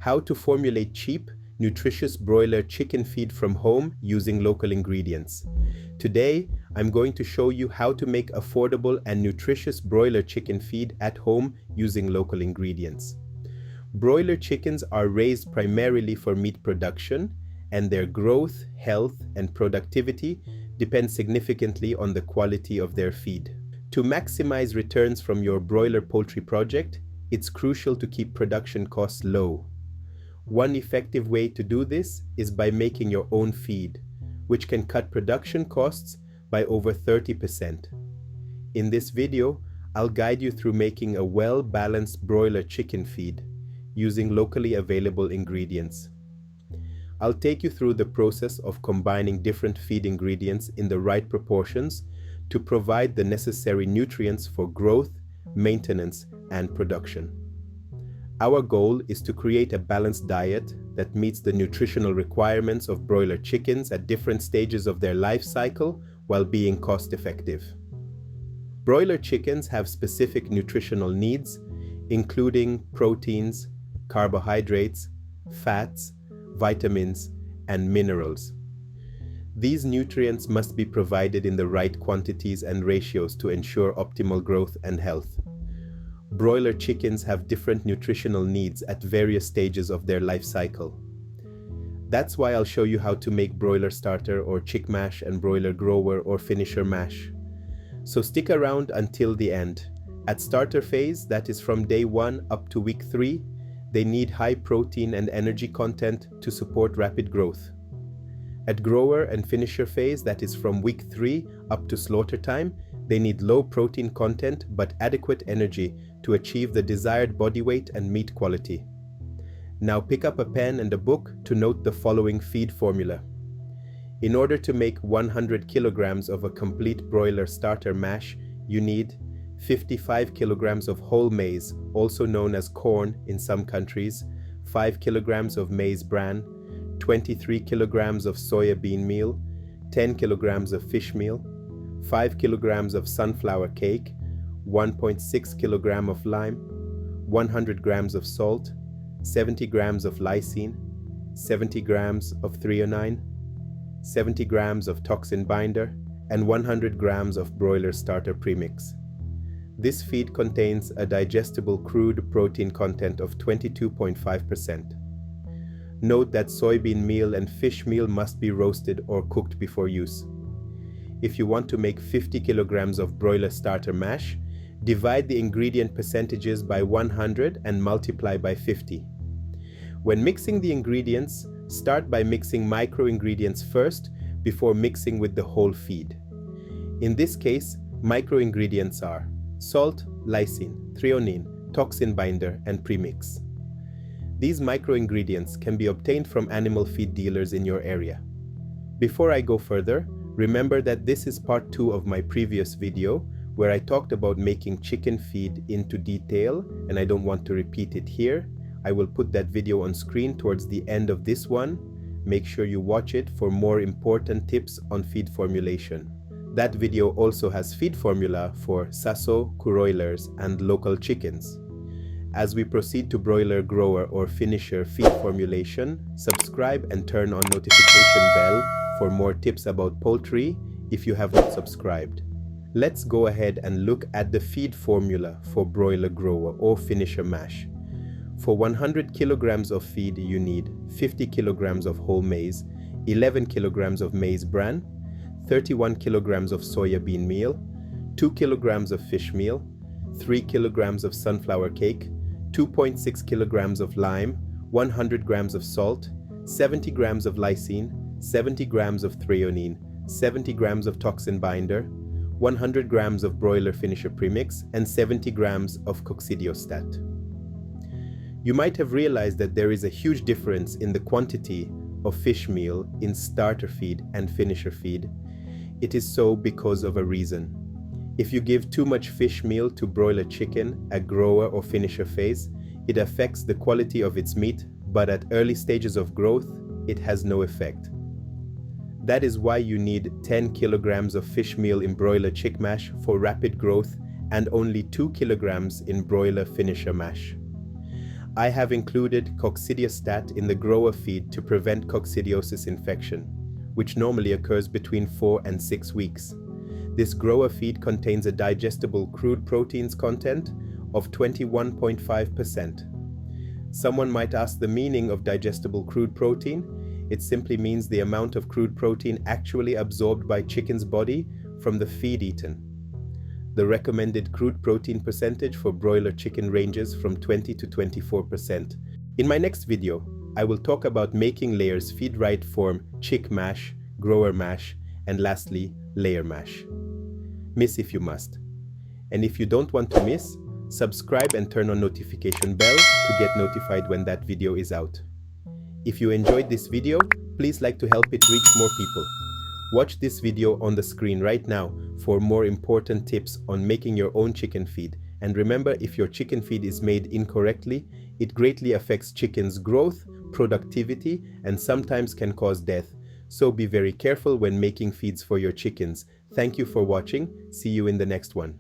how to formulate cheap, nutritious broiler chicken feed from home using local ingredients. Today, I'm going to show you how to make affordable and nutritious broiler chicken feed at home using local ingredients. Broiler chickens are raised primarily for meat production, and their growth, health, and productivity depend significantly on the quality of their feed. To maximize returns from your broiler poultry project, it's crucial to keep production costs low. One effective way to do this is by making your own feed, which can cut production costs by over 30%. In this video, I'll guide you through making a well-balanced broiler chicken feed using locally available ingredients. I'll take you through the process of combining different feed ingredients in the right proportions to provide the necessary nutrients for growth, maintenance, and production. Our goal is to create a balanced diet that meets the nutritional requirements of broiler chickens at different stages of their life cycle while being cost-effective. Broiler chickens have specific nutritional needs, including proteins, carbohydrates, fats, vitamins, and minerals. These nutrients must be provided in the right quantities and ratios to ensure optimal growth and health. Broiler chickens have different nutritional needs at various stages of their life cycle. That's why I'll show you how to make broiler starter or chick mash and broiler grower or finisher mash. So stick around until the end. At starter phase, that is from day 1 up to week 3, they need high protein and energy content to support rapid growth. At grower and finisher phase, that is from week 3 up to slaughter time, they need low protein content but adequate energy to achieve the desired body weight and meat quality. Now pick up a pen and a book to note the following feed formula. In order to make 100 kilograms of a complete broiler starter mash, you need 55 kilograms of whole maize, also known as corn in some countries, 5 kilograms of maize bran, 23 kilograms of soya bean meal, 10 kilograms of fish meal, 5 kilograms of sunflower cake, 1.6 kilogram of lime, 100 grams of salt, 70 grams of lysine, 70 grams of threonine, 70 grams of toxin binder, and 100 grams of broiler starter premix. This feed contains a digestible crude protein content of 22.5%. Note that soybean meal and fish meal must be roasted or cooked before use. If you want to make 50 kilograms of broiler starter mash, divide the ingredient percentages by 100 and multiply by 50. When mixing the ingredients, start by mixing micro-ingredients first before mixing with the whole feed. In this case, micro-ingredients are salt, lysine, threonine, toxin binder, and premix. These micro-ingredients can be obtained from animal feed dealers in your area. Before I go further, remember that this is part 2 of my previous video where I talked about making chicken feed into detail, and I don't want to repeat it here. I will put that video on screen towards the end of this one. Make sure you watch it for more important tips on feed formulation. That video also has feed formula for Saso, Broilers, and local chickens. As we proceed to broiler grower or finisher feed formulation, subscribe and turn on notification bell for more tips about poultry if you have not subscribed. Let's go ahead and look at the feed formula for broiler grower or finisher mash. For 100 kilograms of feed, you need 50 kilograms of whole maize, 11 kilograms of maize bran, 31 kilograms of soya bean meal, 2 kilograms of fish meal, 3 kilograms of sunflower cake, 2.6 kilograms of lime, 100 grams of salt, 70 grams of lysine, 70 grams of threonine, 70 grams of toxin binder, 100 grams of broiler finisher premix, and 70 grams of coccidiostat. You might have realized that there is a huge difference in the quantity of fish meal in starter feed and finisher feed. It is so because of a reason. If you give too much fish meal to broiler chicken at grower or finisher phase, it affects the quality of its meat, but at early stages of growth, it has no effect. That is why you need 10 kilograms of fish meal in broiler chick mash for rapid growth and only 2 kilograms in broiler finisher mash. I have included coccidiostat in the grower feed to prevent coccidiosis infection, which normally occurs between 4 and 6 weeks. This grower feed contains a digestible crude proteins content of 21.5%. Someone might ask the meaning of digestible crude protein. It simply means the amount of crude protein actually absorbed by chicken's body from the feed eaten. The recommended crude protein percentage for broiler chicken ranges from 20 to 24%. In my next video, I will talk about making layers feed right form chick mash, grower mash, and lastly, layer mash. Miss if you must. And if you don't want to miss, subscribe and turn on notification bell to get notified when that video is out. If you enjoyed this video, please like to help it reach more people. Watch this video on the screen right now for more important tips on making your own chicken feed. And remember, if your chicken feed is made incorrectly, it greatly affects chicken's growth, productivity, and sometimes can cause death. So be very careful when making feeds for your chickens. Thank you for watching. See you in the next one.